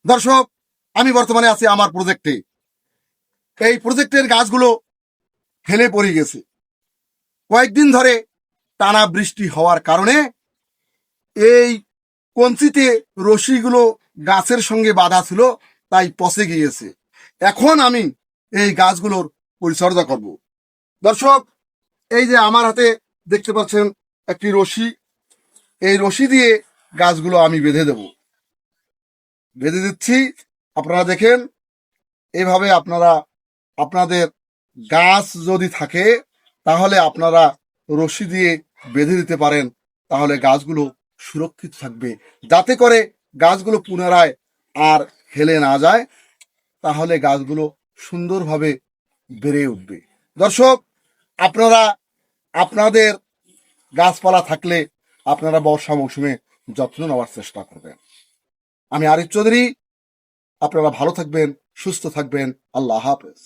দর্শক, আমি বর্তমানে আছি আমার প্রজেক্টে। এই প্রজেক্টের গাছগুলো হেলে পড়ে গেছে। কয়েকদিন ধরে টানা বৃষ্টি হওয়ার কারণে এই কঞ্চিতে রশিগুলো গাছের সঙ্গে বাঁধা ছিল, তাই পচে গিয়েছে। এখন আমি এই গাছগুলোর পরিচর্যা করব। দর্শক, এই যে আমার হাতে দেখতে পাচ্ছেন একটি রশি, এই রশি দিয়ে গাছগুলো আমি বেঁধে দিচ্ছি। আপনারা দেখেন, এভাবে আপনারা আপনাদের গাছ যদি থাকে তাহলে আপনারা রশি দিয়ে বেঁধে দিতে পারেন, তাহলে গাছগুলো সুরক্ষিত থাকবে, যাতে করে গাছগুলো পুনরায় আর হেলে না যায়, তাহলে গাছগুলো সুন্দরভাবে বেড়ে উঠবে। দর্শক, আপনারা আপনাদের গাছপালা থাকলে আপনারা বর্ষা মৌসুমে যত্ন নেওয়ার চেষ্টা করবেন। আমি আরিফ চৌধুরী, আপনারা ভালো থাকবেন, সুস্থ থাকবেন। আল্লাহ হাফেজ।